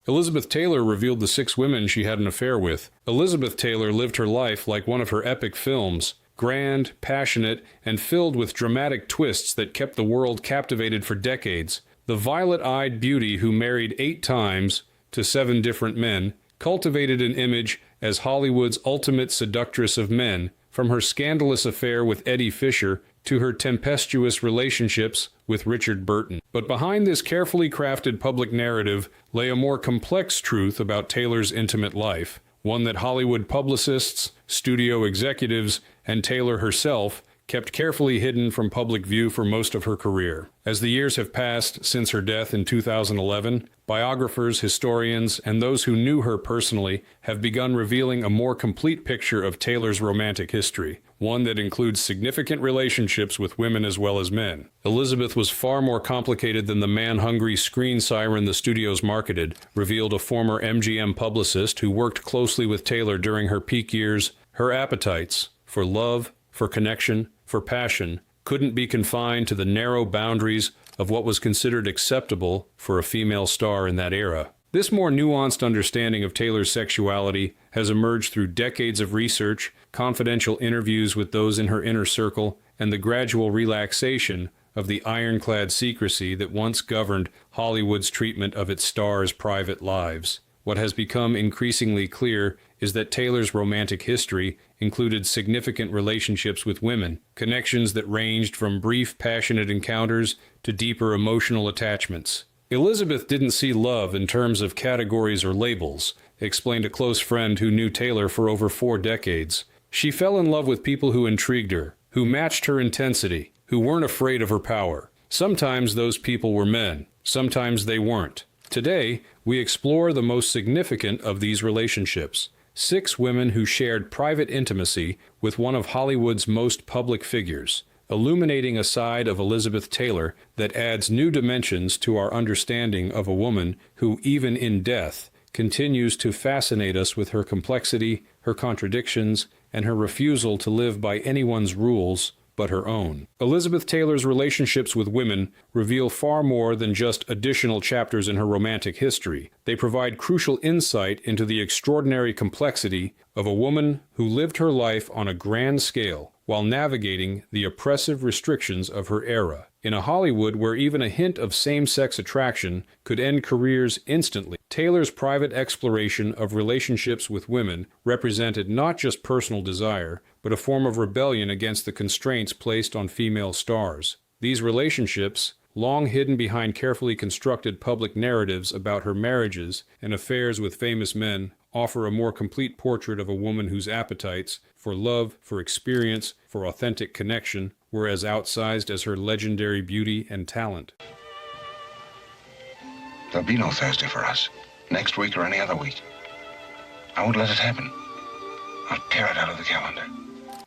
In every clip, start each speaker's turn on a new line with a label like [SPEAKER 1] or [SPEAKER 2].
[SPEAKER 1] Elizabeth Taylor revealed the 6 women she had an affair with. Elizabeth Taylor lived her life like one of her epic films, grand, passionate, and filled with dramatic twists that kept the world captivated for decades. The violet-eyed beauty who married 8 times to 7 different men cultivated an image as Hollywood's ultimate seductress of men, from her scandalous affair with Eddie Fisher to her tempestuous relationships with Richard Burton. But behind this carefully crafted public narrative lay a more complex truth about Taylor's intimate life, one that Hollywood publicists, studio executives, and Taylor herself kept carefully hidden from public view for most of her career. As the years have passed since her death in 2011, biographers, historians, and those who knew her personally have begun revealing a more complete picture of Taylor's romantic history, one that includes significant relationships with women as well as men. Elizabeth was far more complicated than the man-hungry screen siren the studios marketed, revealed a former MGM publicist who worked closely with Taylor during her peak years. Her appetites for love, for connection, for passion, couldn't be confined to the narrow boundaries of what was considered acceptable for a female star in that era. This more nuanced understanding of Taylor's sexuality has emerged through decades of research, confidential interviews with those in her inner circle, and the gradual relaxation of the ironclad secrecy that once governed Hollywood's treatment of its stars' private lives. What has become increasingly clear is that Taylor's romantic history included significant relationships with women, connections that ranged from brief, passionate encounters to deeper emotional attachments. Elizabeth didn't see love in terms of categories or labels, explained a close friend who knew Taylor for over 4 decades. She fell in love with people who intrigued her, who matched her intensity, who weren't afraid of her power. Sometimes those people were men, sometimes they weren't. Today, we explore the most significant of these relationships. 6 women who shared private intimacy with one of Hollywood's most public figures, illuminating a side of Elizabeth Taylor that adds new dimensions to our understanding of a woman who, even in death, continues to fascinate us with her complexity, her contradictions, and her refusal to live by anyone's rules but her own. Elizabeth Taylor's relationships with women reveal far more than just additional chapters in her romantic history. They provide crucial insight into the extraordinary complexity of a woman who lived her life on a grand scale while navigating the oppressive restrictions of her era. In a Hollywood where even a hint of same-sex attraction could end careers instantly, Taylor's private exploration of relationships with women represented not just personal desire, but a form of rebellion against the constraints placed on female stars. These relationships, long hidden behind carefully constructed public narratives about her marriages and affairs with famous men, offer a more complete portrait of a woman whose appetites for love, for experience, for authentic connection were as outsized as her legendary beauty and talent.
[SPEAKER 2] There'll be no Thursday for us, next week or any other week. I won't let it happen. I'll tear it out of the calendar.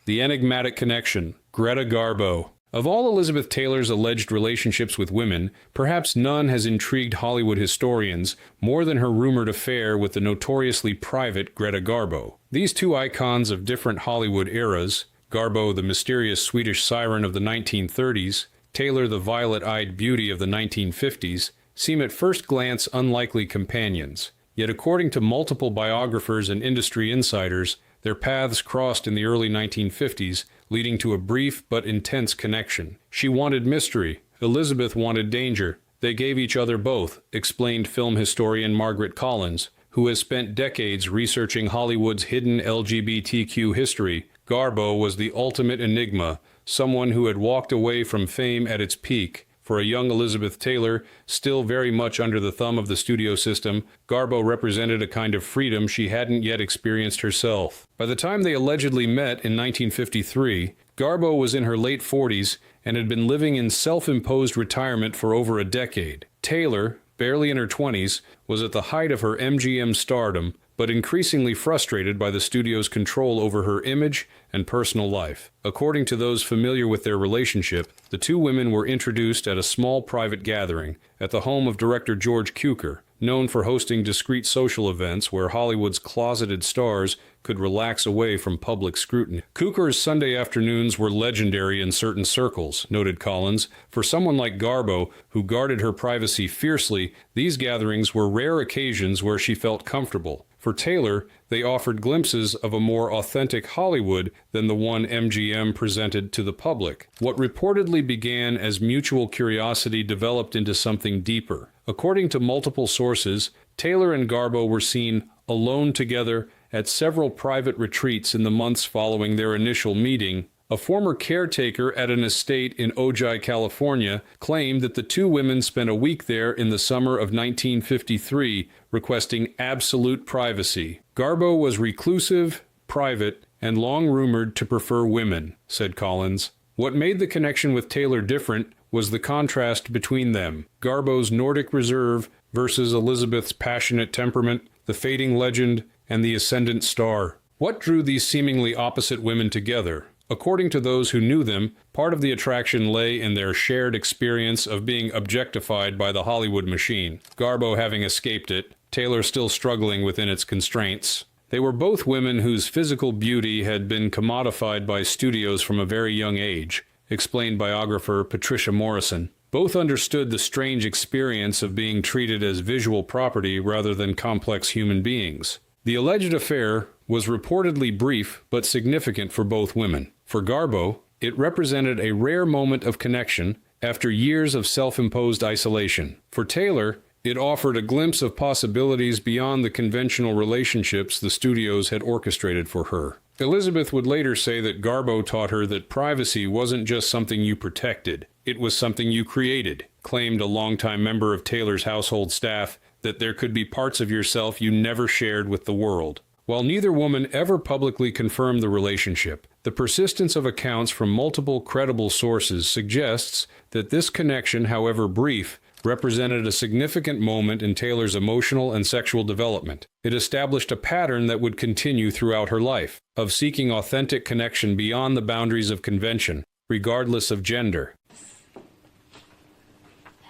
[SPEAKER 1] The enigmatic connection, Greta Garbo. Of all Elizabeth Taylor's alleged relationships with women, perhaps none has intrigued Hollywood historians more than her rumored affair with the notoriously private Greta Garbo. These 2 icons of different Hollywood eras, Garbo the mysterious Swedish siren of the 1930s, Taylor the violet-eyed beauty of the 1950s, seem at first glance unlikely companions. Yet according to multiple biographers and industry insiders, their paths crossed in the early 1950s, leading to a brief but intense connection. She wanted mystery. Elizabeth wanted danger. They gave each other both, explained film historian Margaret Collins, who has spent decades researching Hollywood's hidden LGBTQ history. Garbo was the ultimate enigma, someone who had walked away from fame at its peak. For a young Elizabeth Taylor, still very much under the thumb of the studio system, Garbo represented a kind of freedom she hadn't yet experienced herself. By the time they allegedly met in 1953, Garbo was in her late 40s and had been living in self-imposed retirement for over a decade. Taylor, barely in her 20s, was at the height of her MGM stardom, but increasingly frustrated by the studio's control over her image and personal life. According to those familiar with their relationship, the 2 women were introduced at a small private gathering at the home of director George Cukor, known for hosting discreet social events where Hollywood's closeted stars could relax away from public scrutiny. Cukor's Sunday afternoons were legendary in certain circles, noted Collins. For someone like Garbo, who guarded her privacy fiercely, these gatherings were rare occasions where she felt comfortable. For Taylor, they offered glimpses of a more authentic Hollywood than the one MGM presented to the public. What reportedly began as mutual curiosity developed into something deeper. According to multiple sources, Taylor and Garbo were seen alone together at several private retreats in the months following their initial meeting. A former caretaker at an estate in Ojai, California, claimed that the two women spent a week there in the summer of 1953, requesting absolute privacy. Garbo was reclusive, private, and long rumored to prefer women, said Collins. What made the connection with Taylor different was the contrast between them. Garbo's Nordic reserve versus Elizabeth's passionate temperament, the fading legend, and the ascendant star. What drew these seemingly opposite women together? According to those who knew them, part of the attraction lay in their shared experience of being objectified by the Hollywood machine, Garbo having escaped it, Taylor still struggling within its constraints. They were both women whose physical beauty had been commodified by studios from a very young age, explained biographer Patricia Morrison. Both understood the strange experience of being treated as visual property rather than complex human beings. The alleged affair was reportedly brief but significant for both women. For Garbo, it represented a rare moment of connection after years of self-imposed isolation. For Taylor, it offered a glimpse of possibilities beyond the conventional relationships the studios had orchestrated for her. Elizabeth would later say that Garbo taught her that privacy wasn't just something you protected, it was something you created, claimed a longtime member of Taylor's household staff, that there could be parts of yourself you never shared with the world. While neither woman ever publicly confirmed the relationship, the persistence of accounts from multiple credible sources suggests that this connection, however brief, represented a significant moment in Taylor's emotional and sexual development. It established a pattern that would continue throughout her life, of seeking authentic connection beyond the boundaries of convention, regardless of gender.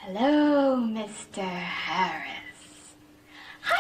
[SPEAKER 3] Hello, Mr. Harris.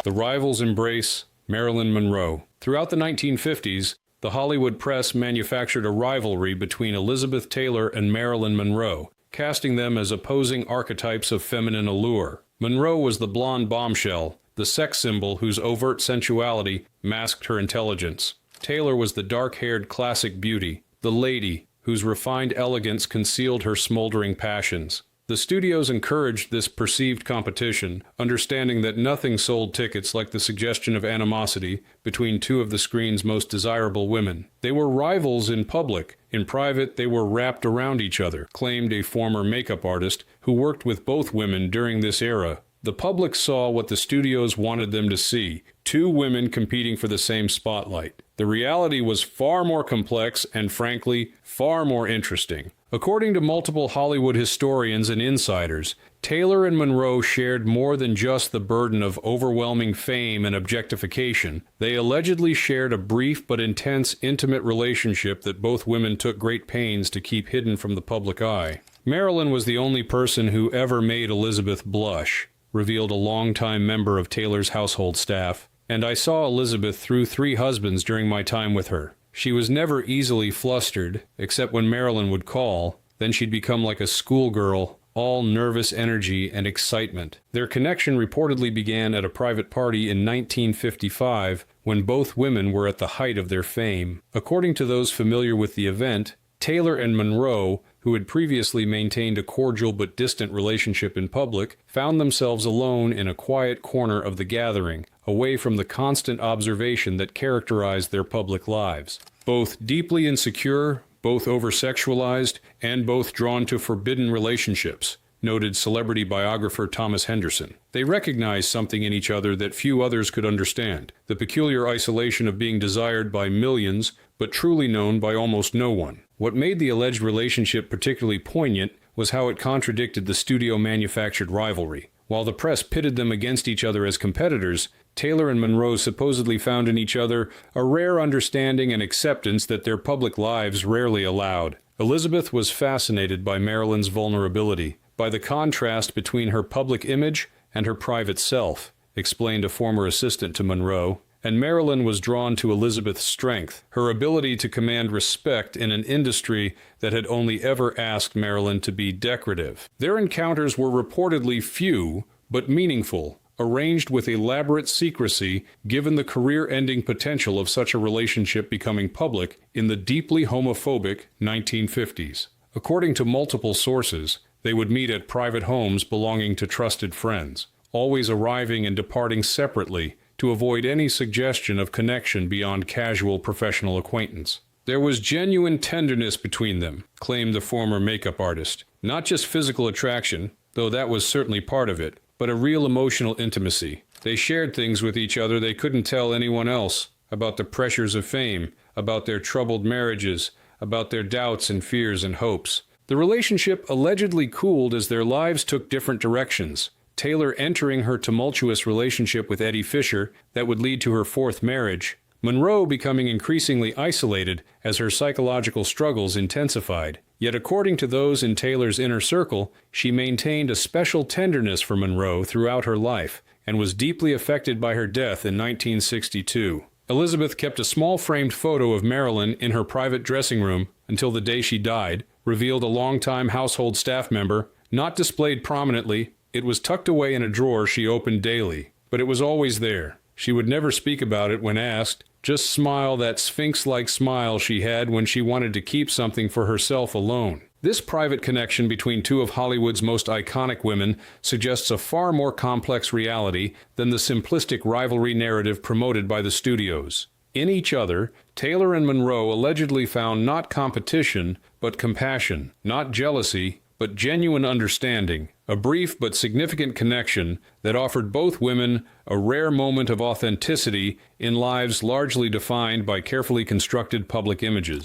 [SPEAKER 1] The rivals embrace Marilyn Monroe. Throughout the 1950s, the Hollywood press manufactured a rivalry between Elizabeth Taylor and Marilyn Monroe, casting them as opposing archetypes of feminine allure. Monroe was the blonde bombshell, the sex symbol whose overt sensuality masked her intelligence. Taylor was the dark-haired classic beauty, the lady whose refined elegance concealed her smoldering passions. The studios encouraged this perceived competition, understanding that nothing sold tickets like the suggestion of animosity between two of the screen's most desirable women. They were rivals in public. In private, they were wrapped around each other, claimed a former makeup artist who worked with both women during this era. The public saw what the studios wanted them to see, two women competing for the same spotlight. The reality was far more complex and, frankly, far more interesting. According to multiple Hollywood historians and insiders, Taylor and Monroe shared more than just the burden of overwhelming fame and objectification. They allegedly shared a brief but intense, intimate relationship that both women took great pains to keep hidden from the public eye. Marilyn was the only person who ever made Elizabeth blush, revealed a longtime member of Taylor's household staff. And I saw Elizabeth through 3 husbands during my time with her. She was never easily flustered, except when Marilyn would call. Then she'd become like a schoolgirl, all nervous energy and excitement. Their connection reportedly began at a private party in 1955, when both women were at the height of their fame. According to those familiar with the event, Taylor and Monroe, who had previously maintained a cordial but distant relationship in public, found themselves alone in a quiet corner of the gathering, away from the constant observation that characterized their public lives. Both deeply insecure, both over-sexualized, and both drawn to forbidden relationships, noted celebrity biographer Thomas Henderson. They recognized something in each other that few others could understand, the peculiar isolation of being desired by millions, but truly known by almost no one. What made the alleged relationship particularly poignant was how it contradicted the studio-manufactured rivalry. While the press pitted them against each other as competitors, Taylor and Monroe supposedly found in each other a rare understanding and acceptance that their public lives rarely allowed. Elizabeth was fascinated by Marilyn's vulnerability, by the contrast between her public image and her private self. explained a former assistant to Monroe, and Marilyn was drawn to Elizabeth's strength, her ability to command respect in an industry that had only ever asked Marilyn to be decorative. Their encounters were reportedly few, but meaningful, arranged with elaborate secrecy given the career-ending potential of such a relationship becoming public in the deeply homophobic 1950s. According to multiple sources, they would meet at private homes belonging to trusted friends, always arriving and departing separately to avoid any suggestion of connection beyond casual professional acquaintance. There was genuine tenderness between them, claimed the former makeup artist. Not just physical attraction, though that was certainly part of it, but a real emotional intimacy. They shared things with each other they couldn't tell anyone else, about the pressures of fame, about their troubled marriages, about their doubts and fears and hopes. The relationship allegedly cooled as their lives took different directions. Taylor entering her tumultuous relationship with Eddie Fisher that would lead to her fourth marriage, Monroe becoming increasingly isolated as her psychological struggles intensified. Yet according to those in Taylor's inner circle, she maintained a special tenderness for Monroe throughout her life and was deeply affected by her death in 1962. Elizabeth kept a small framed photo of Marilyn in her private dressing room until the day she died, revealed a longtime household staff member, not displayed prominently. It was tucked away in a drawer she opened daily, but it was always there. She would never speak about it when asked, just smile that sphinx-like smile she had when she wanted to keep something for herself alone. This private connection between two of Hollywood's most iconic women suggests a far more complex reality than the simplistic rivalry narrative promoted by the studios. In each other, Taylor and Monroe allegedly found not competition, but compassion, not jealousy, but genuine understanding, a brief but significant connection that offered both women a rare moment of authenticity in lives largely defined by carefully constructed public images.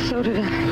[SPEAKER 4] So did I.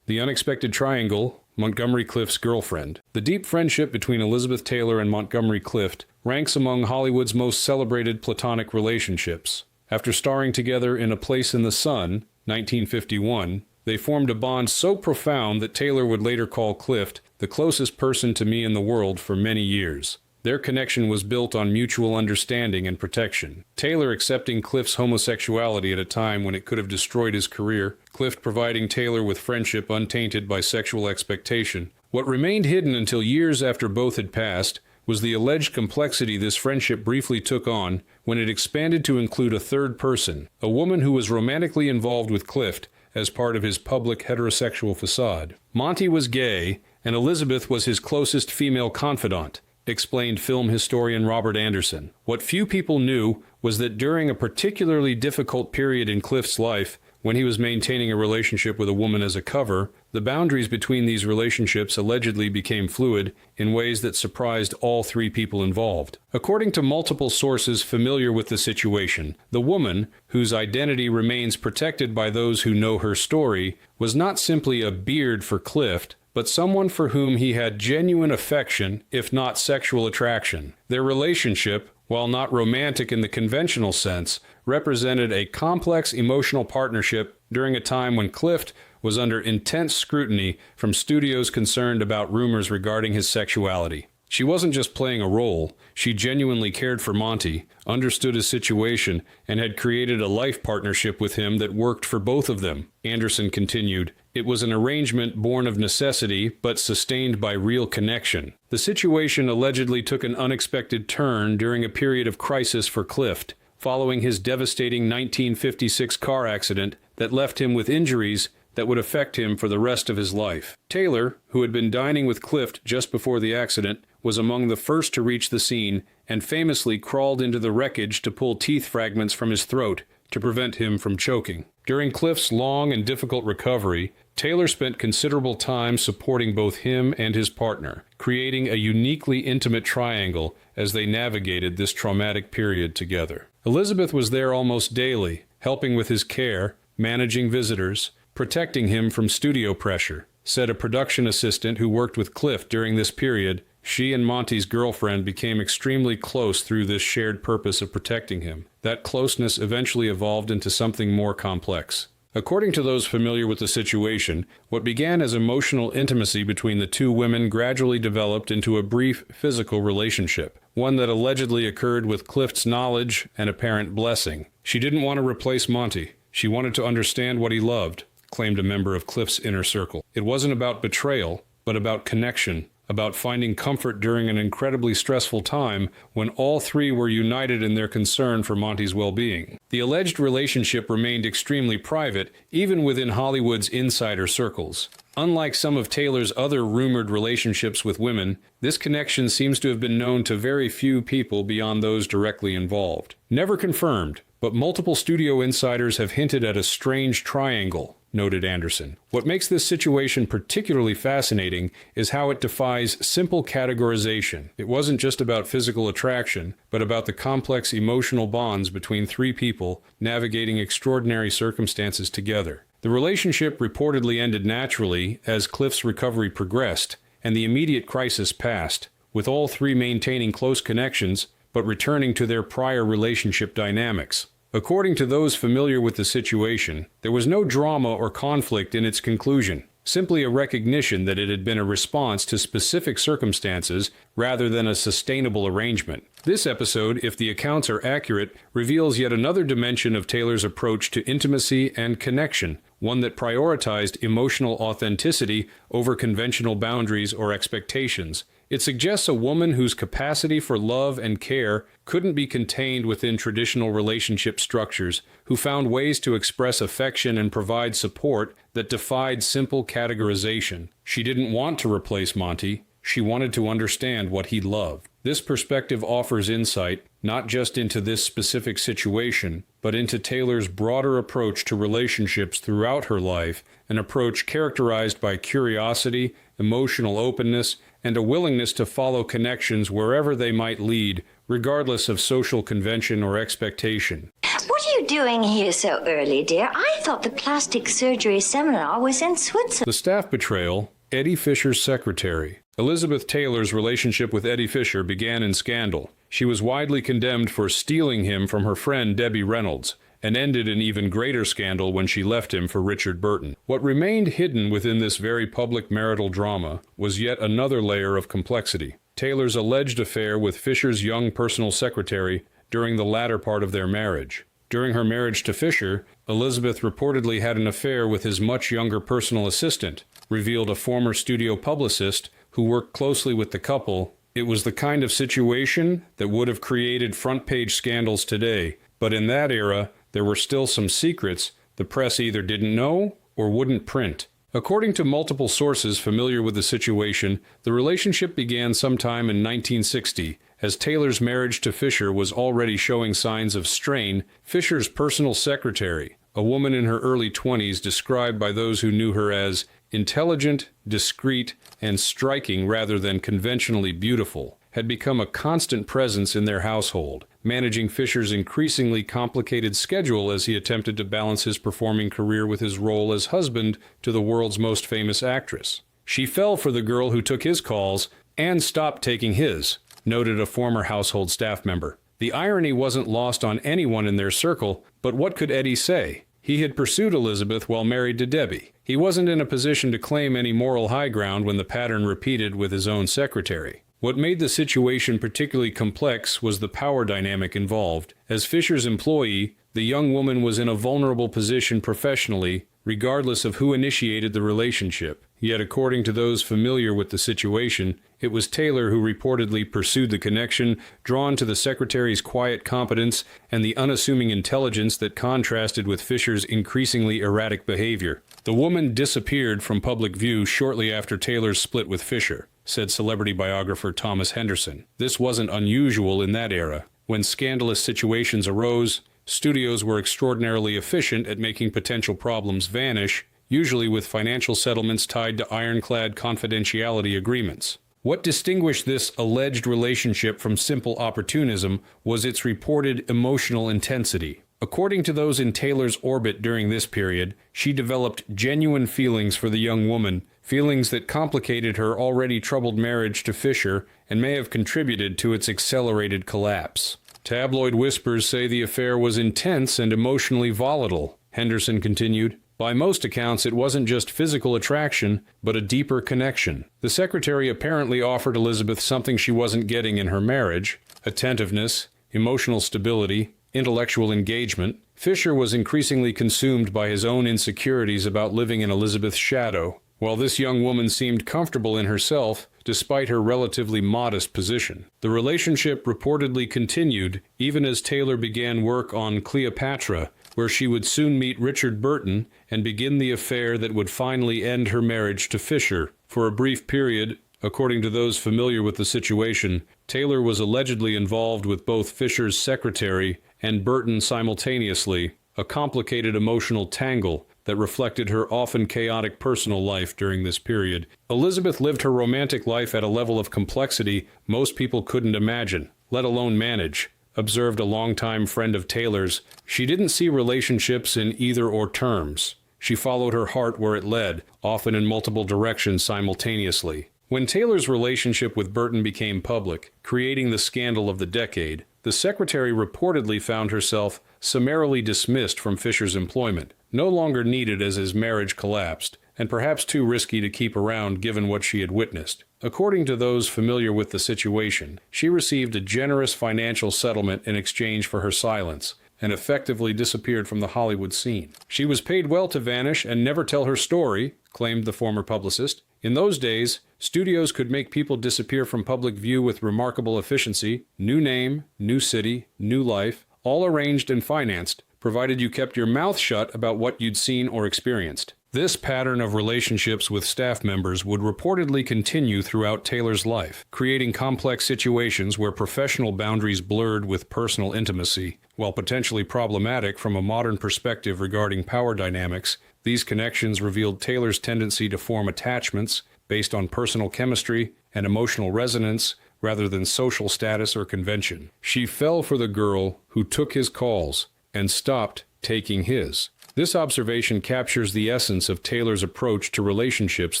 [SPEAKER 1] The Unexpected Triangle, Montgomery Clift's girlfriend. The deep friendship between Elizabeth Taylor and Montgomery Clift ranks among Hollywood's most celebrated platonic relationships. After starring together in A Place in the Sun, 1951, they formed a bond so profound that Taylor would later call Clift the closest person to me in the world for many years. Their connection was built on mutual understanding and protection. Taylor accepting Clift's homosexuality at a time when it could have destroyed his career, Clift providing Taylor with friendship untainted by sexual expectation. What remained hidden until years after both had passed was the alleged complexity this friendship briefly took on when it expanded to include a third person, a woman who was romantically involved with Clift as part of his public heterosexual facade. Monty was gay, and Elizabeth was his closest female confidant, explained film historian Robert Anderson. What few people knew was that during a particularly difficult period in Clift's life, when he was maintaining a relationship with a woman as a cover, the boundaries between these relationships allegedly became fluid in ways that surprised all three people involved. According to multiple sources familiar with the situation, the woman, whose identity remains protected by those who know her story, was not simply a beard for Clift, but someone for whom he had genuine affection, if not sexual attraction. Their relationship, while not romantic in the conventional sense, represented a complex emotional partnership during a time when Clift was under intense scrutiny from studios concerned about rumors regarding his sexuality. She wasn't just playing a role, she genuinely cared for Monty, understood his situation, and had created a life partnership with him that worked for both of them. Anderson continued, "It was an arrangement born of necessity, but sustained by real connection." The situation allegedly took an unexpected turn during a period of crisis for Clift, following his devastating 1956 car accident that left him with injuries that would affect him for the rest of his life. Taylor, who had been dining with Clift just before the accident, was among the first to reach the scene and famously crawled into the wreckage to pull teeth fragments from his throat to prevent him from choking. During Clift's long and difficult recovery, Taylor spent considerable time supporting both him and his partner, creating a uniquely intimate triangle as they navigated this traumatic period together. Elizabeth was there almost daily, helping with his care, managing visitors, protecting him from studio pressure, said a production assistant who worked with Clift during this period. She and Monty's girlfriend became extremely close through this shared purpose of protecting him. That closeness eventually evolved into something more complex. According to those familiar with the situation, what began as emotional intimacy between the two women gradually developed into a brief physical relationship, one that allegedly occurred with Clift's knowledge and apparent blessing. She didn't want to replace Monty. She wanted to understand what he loved, claimed a member of Clift's inner circle. It wasn't about betrayal, but about connection, about finding comfort during an incredibly stressful time when all three were united in their concern for Monty's well-being. The alleged relationship remained extremely private, even within Hollywood's insider circles. Unlike some of Taylor's other rumored relationships with women, this connection seems to have been known to very few people beyond those directly involved. Never confirmed, but multiple studio insiders have hinted at a strange triangle, noted Anderson. What makes this situation particularly fascinating is how it defies simple categorization. It wasn't just about physical attraction, but about the complex emotional bonds between three people navigating extraordinary circumstances together. The relationship reportedly ended naturally as Clift's recovery progressed and the immediate crisis passed, with all three maintaining close connections but returning to their prior relationship dynamics. According to those familiar with the situation, there was no drama or conflict in its conclusion, simply a recognition that it had been a response to specific circumstances rather than a sustainable arrangement. This episode, if the accounts are accurate, reveals yet another dimension of Taylor's approach to intimacy and connection, one that prioritized emotional authenticity over conventional boundaries or expectations. It suggests a woman whose capacity for love and care couldn't be contained within traditional relationship structures, who found ways to express affection and provide support that defied simple categorization. She didn't want to replace Monty. She wanted to understand what he loved. This perspective offers insight not just into this specific situation, but into Taylor's broader approach to relationships throughout her life, an approach characterized by curiosity, emotional openness, and a willingness to follow connections wherever they might lead, regardless of social convention or expectation.
[SPEAKER 5] What are you doing here so early, dear? I thought the plastic surgery seminar was in Switzerland.
[SPEAKER 1] The staff betrayal, Eddie Fisher's secretary. Elizabeth Taylor's relationship with Eddie Fisher began in scandal. She was widely condemned for stealing him from her friend Debbie Reynolds, and ended in even greater scandal when she left him for Richard Burton. What remained hidden within this very public marital drama was yet another layer of complexity. Taylor's alleged affair with Fisher's young personal secretary during the latter part of their marriage. During her marriage to Fisher, Elizabeth reportedly had an affair with his much younger personal assistant, revealed a former studio publicist who worked closely with the couple. It was the kind of situation that would have created front-page scandals today, but in that era, there were still some secrets the press either didn't know or wouldn't print. According to multiple sources familiar with the situation, the relationship began sometime in 1960, as Taylor's marriage to Fisher was already showing signs of strain. Fisher's personal secretary, a woman in her early 20s described by those who knew her as intelligent, discreet, and striking rather than conventionally beautiful, had become a constant presence in their household, managing Fisher's increasingly complicated schedule as he attempted to balance his performing career with his role as husband to the world's most famous actress. She fell for the girl who took his calls and stopped taking his, noted a former household staff member. The irony wasn't lost on anyone in their circle, but what could Eddie say? He had pursued Elizabeth while married to Debbie. He wasn't in a position to claim any moral high ground when the pattern repeated with his own secretary. What made the situation particularly complex was the power dynamic involved. As Fisher's employee, the young woman was in a vulnerable position professionally, regardless of who initiated the relationship. Yet, according to those familiar with the situation, it was Taylor who reportedly pursued the connection, drawn to the secretary's quiet competence and the unassuming intelligence that contrasted with Fisher's increasingly erratic behavior. The woman disappeared from public view shortly after Taylor's split with Fisher, said celebrity biographer Thomas Henderson. This wasn't unusual in that era. When scandalous situations arose, studios were extraordinarily efficient at making potential problems vanish, usually with financial settlements tied to ironclad confidentiality agreements. What distinguished this alleged relationship from simple opportunism was its reported emotional intensity. According to those in Taylor's orbit during this period, she developed genuine feelings for the young woman, feelings that complicated her already troubled marriage to Fisher and may have contributed to its accelerated collapse. Tabloid whispers say the affair was intense and emotionally volatile, Henderson continued. By most accounts, it wasn't just physical attraction, but a deeper connection. The secretary apparently offered Elizabeth something she wasn't getting in her marriage: attentiveness, emotional stability, intellectual engagement. Fisher was increasingly consumed by his own insecurities about living in Elizabeth's shadow, while this young woman seemed comfortable in herself despite her relatively modest position. The relationship reportedly continued even as Taylor began work on Cleopatra, where she would soon meet Richard Burton and begin the affair that would finally end her marriage to Fisher. For a brief period, according to those familiar with the situation, Taylor was allegedly involved with both Fisher's secretary and Burton simultaneously, a complicated emotional tangle that reflected her often chaotic personal life during this period. Elizabeth lived her romantic life at a level of complexity most people couldn't imagine, let alone manage, observed a longtime friend of Taylor's. She didn't see relationships in either-or terms. She followed her heart where it led, often in multiple directions simultaneously. When Taylor's relationship with Burton became public, creating the scandal of the decade, the secretary reportedly found herself summarily dismissed from Fisher's employment, no longer needed as his marriage collapsed, and perhaps too risky to keep around given what she had witnessed. According to those familiar with the situation, she received a generous financial settlement in exchange for her silence, and effectively disappeared from the Hollywood scene. She was paid well to vanish and never tell her story, claimed the former publicist. In those days, studios could make people disappear from public view with remarkable efficiency: new name, new city, new life, all arranged and financed, provided you kept your mouth shut about what you'd seen or experienced. This pattern of relationships with staff members would reportedly continue throughout Taylor's life, creating complex situations where professional boundaries blurred with personal intimacy. While potentially problematic from a modern perspective regarding power dynamics, these connections revealed Taylor's tendency to form attachments based on personal chemistry and emotional resonance rather than social status or convention. She fell for the girl who took his calls and stopped taking his. This observation captures the essence of Taylor's approach to relationships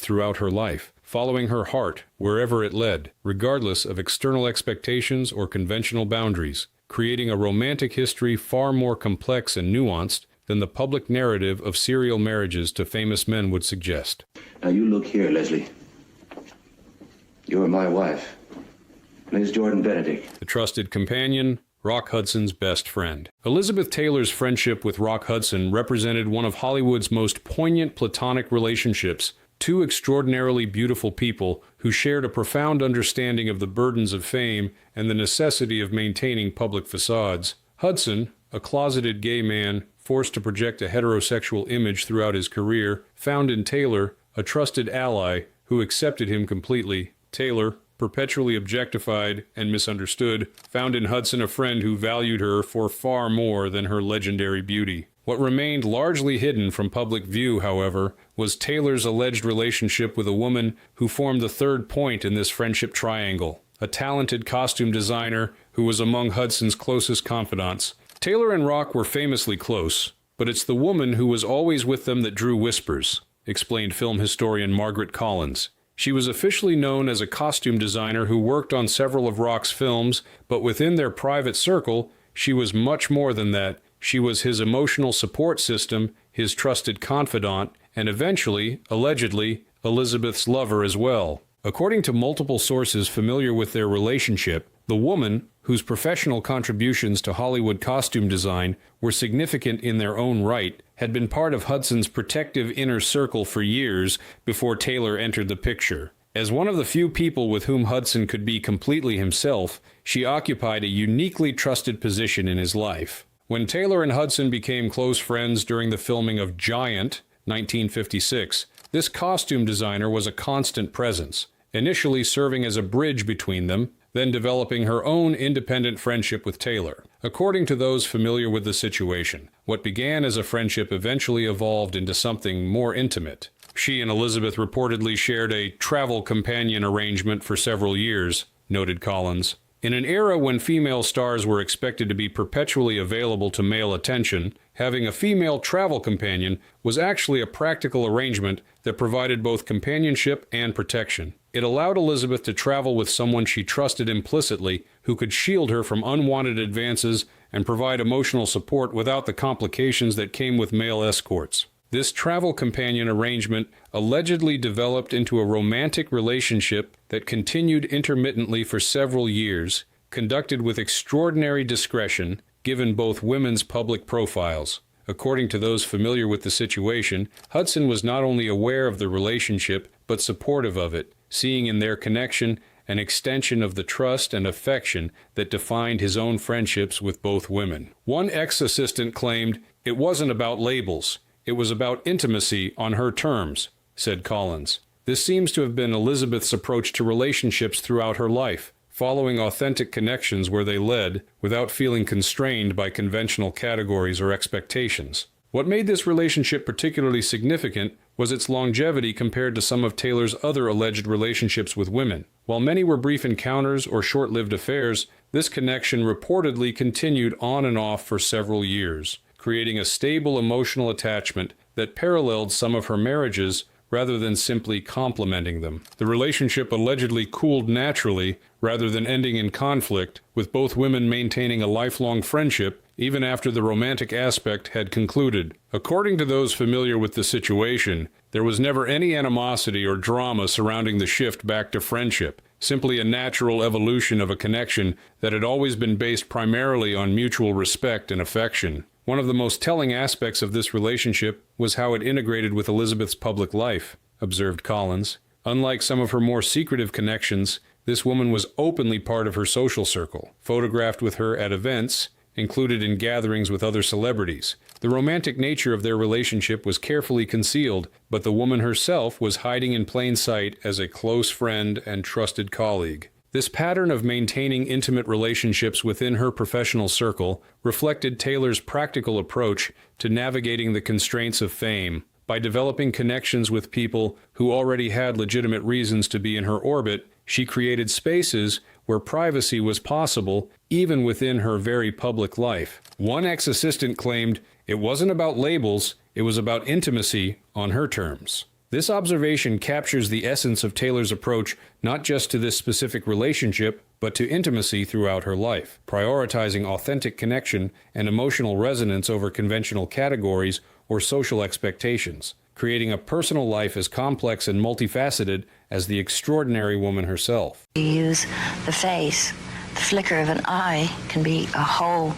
[SPEAKER 1] throughout her life, following her heart wherever it led, regardless of external expectations or conventional boundaries, creating a romantic history far more complex and nuanced than the public narrative of serial marriages to famous men would suggest.
[SPEAKER 6] Now you look here, Leslie. You are my wife. Miss Jordan Benedict.
[SPEAKER 1] The trusted companion, Rock Hudson's best friend. Elizabeth Taylor's friendship with Rock Hudson represented one of Hollywood's most poignant platonic relationships, two extraordinarily beautiful people who shared a profound understanding of the burdens of fame and the necessity of maintaining public facades. Hudson, a closeted gay man forced to project a heterosexual image throughout his career, found in Taylor a trusted ally who accepted him completely. Taylor, perpetually objectified and misunderstood, found in Hudson a friend who valued her for far more than her legendary beauty. What remained largely hidden from public view, however, was Taylor's alleged relationship with a woman who formed the third point in this friendship triangle, a talented costume designer who was among Hudson's closest confidants. Taylor and Rock were famously close, but it's the woman who was always with them that drew whispers, explained film historian Margaret Collins. She was officially known as a costume designer who worked on several of Rock's films, but within their private circle, she was much more than that. She was his emotional support system, his trusted confidant, and eventually, allegedly, Elizabeth's lover as well. According to multiple sources familiar with their relationship, the woman, whose professional contributions to Hollywood costume design were significant in their own right, had been part of Hudson's protective inner circle for years before Taylor entered the picture. As one of the few people with whom Hudson could be completely himself, she occupied a uniquely trusted position in his life. When Taylor and Hudson became close friends during the filming of Giant, 1956, this costume designer was a constant presence, initially serving as a bridge between them, then developing her own independent friendship with Taylor. According to those familiar with the situation, what began as a friendship eventually evolved into something more intimate. She and Elizabeth reportedly shared a travel companion arrangement for several years, noted Collins. In an era when female stars were expected to be perpetually available to male attention, having a female travel companion was actually a practical arrangement that provided both companionship and protection. It allowed Elizabeth to travel with someone she trusted implicitly, who could shield her from unwanted advances and provide emotional support without the complications that came with male escorts. This travel companion arrangement allegedly developed into a romantic relationship that continued intermittently for several years, conducted with extraordinary discretion, given both women's public profiles. According to those familiar with the situation, Hudson was not only aware of the relationship, but supportive of it, seeing in their connection an extension of the trust and affection that defined his own friendships with both women. One ex-assistant claimed, "It wasn't about labels. It was about intimacy on her terms," said Collins. This seems to have been Elizabeth's approach to relationships throughout her life, following authentic connections where they led, without feeling constrained by conventional categories or expectations. What made this relationship particularly significant was its longevity compared to some of Taylor's other alleged relationships with women. While many were brief encounters or short-lived affairs, this connection reportedly continued on and off for several years, creating a stable emotional attachment that paralleled some of her marriages rather than simply complementing them. The relationship allegedly cooled naturally rather than ending in conflict, with both women maintaining a lifelong friendship even after the romantic aspect had concluded. According to those familiar with the situation, there was never any animosity or drama surrounding the shift back to friendship, simply a natural evolution of a connection that had always been based primarily on mutual respect and affection. One of the most telling aspects of this relationship was how it integrated with Elizabeth's public life, observed Collins. Unlike some of her more secretive connections, this woman was openly part of her social circle, photographed with her at events, included in gatherings with other celebrities. The romantic nature of their relationship was carefully concealed, but the woman herself was hiding in plain sight as a close friend and trusted colleague. This pattern of maintaining intimate relationships within her professional circle reflected Taylor's practical approach to navigating the constraints of fame. By developing connections with people who already had legitimate reasons to be in her orbit, she created spaces where privacy was possible, even within her very public life. One ex-assistant claimed, "It wasn't about labels, it was about intimacy on her terms." This observation captures the essence of Taylor's approach not just to this specific relationship, but to intimacy throughout her life, prioritizing authentic connection and emotional resonance over conventional categories or social expectations, creating a personal life as complex and multifaceted as the extraordinary woman herself.
[SPEAKER 5] You use the face. The flicker of an eye can be a whole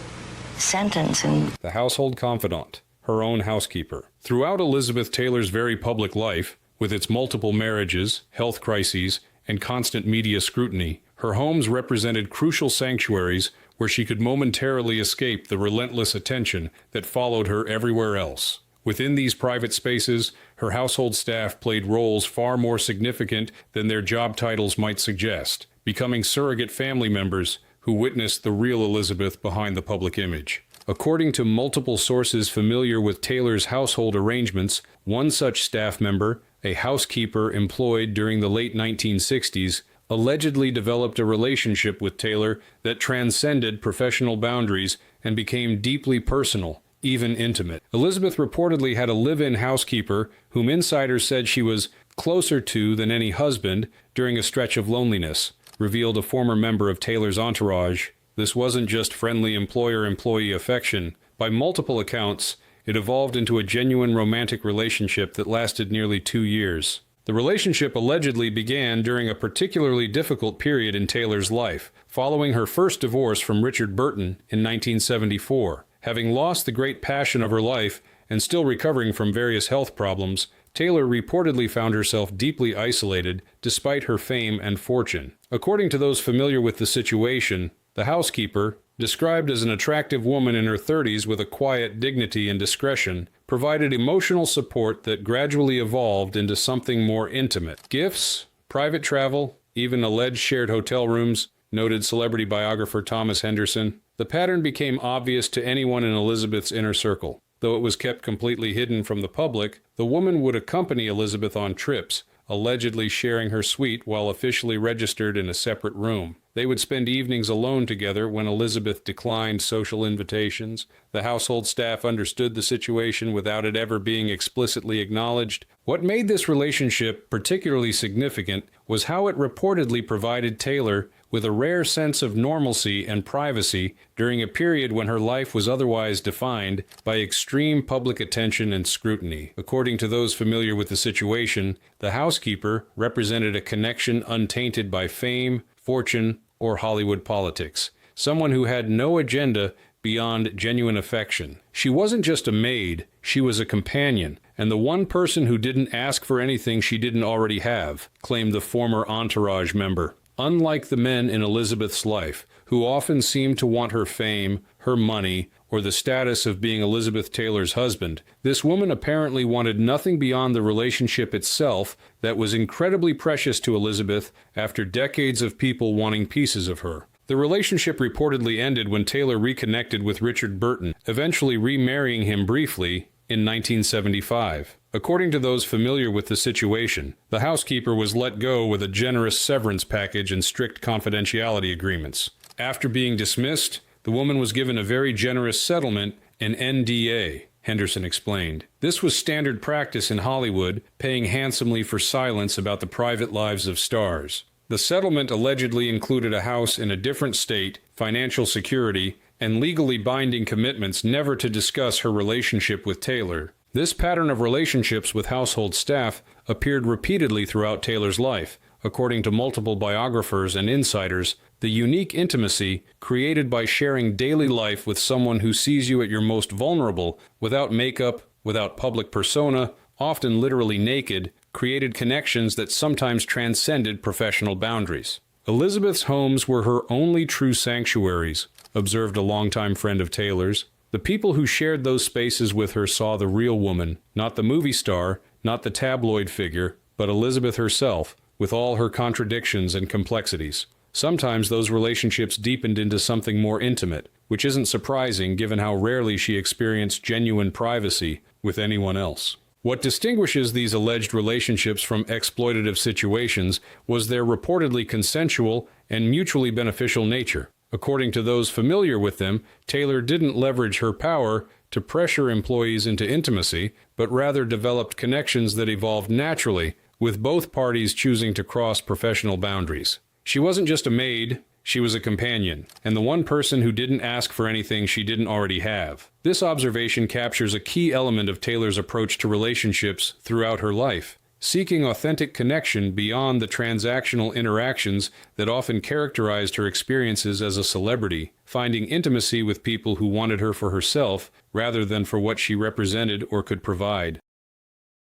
[SPEAKER 5] sentence. And
[SPEAKER 1] the household confidant, her own housekeeper. Throughout Elizabeth Taylor's very public life, with its multiple marriages, health crises, and constant media scrutiny, her homes represented crucial sanctuaries where she could momentarily escape the relentless attention that followed her everywhere else. Within these private spaces, her household staff played roles far more significant than their job titles might suggest, becoming surrogate family members who witnessed the real Elizabeth behind the public image. According to multiple sources familiar with Taylor's household arrangements, one such staff member, a housekeeper employed during the late 1960s, allegedly developed a relationship with Taylor that transcended professional boundaries and became deeply personal, even intimate. Elizabeth reportedly had a live-in housekeeper whom insiders said she was closer to than any husband during a stretch of loneliness, revealed a former member of Taylor's entourage. This wasn't just friendly employer-employee affection. By multiple accounts, it evolved into a genuine romantic relationship that lasted nearly 2 years. The relationship allegedly began during a particularly difficult period in Taylor's life, following her first divorce from Richard Burton in 1974. Having lost the great passion of her life and still recovering from various health problems, Taylor reportedly found herself deeply isolated despite her fame and fortune. According to those familiar with the situation, the housekeeper, described as an attractive woman in her 30s with a quiet dignity and discretion, provided emotional support that gradually evolved into something more intimate. Gifts, private travel, even alleged shared hotel rooms, noted celebrity biographer Thomas Henderson. The pattern became obvious to anyone in Elizabeth's inner circle. Though it was kept completely hidden from the public, the woman would accompany Elizabeth on trips, allegedly sharing her suite while officially registered in a separate room. They would spend evenings alone together when Elizabeth declined social invitations. The household staff understood the situation without it ever being explicitly acknowledged. What made this relationship particularly significant was how it reportedly provided Taylor with a rare sense of normalcy and privacy during a period when her life was otherwise defined by extreme public attention and scrutiny. According to those familiar with the situation, the housekeeper represented a connection untainted by fame, fortune, or Hollywood politics. Someone who had no agenda beyond genuine affection. She wasn't just a maid, she was a companion, and the one person who didn't ask for anything she didn't already have, claimed the former entourage member. Unlike the men in Elizabeth's life, who often seemed to want her fame, her money, or the status of being Elizabeth Taylor's husband, this woman apparently wanted nothing beyond the relationship itself that was incredibly precious to Elizabeth after decades of people wanting pieces of her. The relationship reportedly ended when Taylor reconnected with Richard Burton, eventually remarrying him briefly in 1975. According to those familiar with the situation, the housekeeper was let go with a generous severance package and strict confidentiality agreements. After being dismissed, the woman was given a very generous settlement, an NDA, Henderson explained. This was standard practice in Hollywood, paying handsomely for silence about the private lives of stars. The settlement allegedly included a house in a different state, financial security, and legally binding commitments never to discuss her relationship with Taylor. This pattern of relationships with household staff appeared repeatedly throughout Taylor's life. According to multiple biographers and insiders, the unique intimacy created by sharing daily life with someone who sees you at your most vulnerable, without makeup, without public persona, often literally naked, created connections that sometimes transcended professional boundaries. Elizabeth's homes were her only true sanctuaries, observed a longtime friend of Taylor's. The people who shared those spaces with her saw the real woman, not the movie star, not the tabloid figure, but Elizabeth herself, with all her contradictions and complexities. Sometimes those relationships deepened into something more intimate, which isn't surprising given how rarely she experienced genuine privacy with anyone else. What distinguishes these alleged relationships from exploitative situations was their reportedly consensual and mutually beneficial nature. According to those familiar with them, Taylor didn't leverage her power to pressure employees into intimacy, but rather developed connections that evolved naturally, with both parties choosing to cross professional boundaries. She wasn't just a maid, she was a companion, and the one person who didn't ask for anything she didn't already have. This observation captures a key element of Taylor's approach to relationships throughout her life, seeking authentic connection beyond the transactional interactions that often characterized her experiences as a celebrity, finding intimacy with people who wanted her for herself rather than for what she represented or could provide.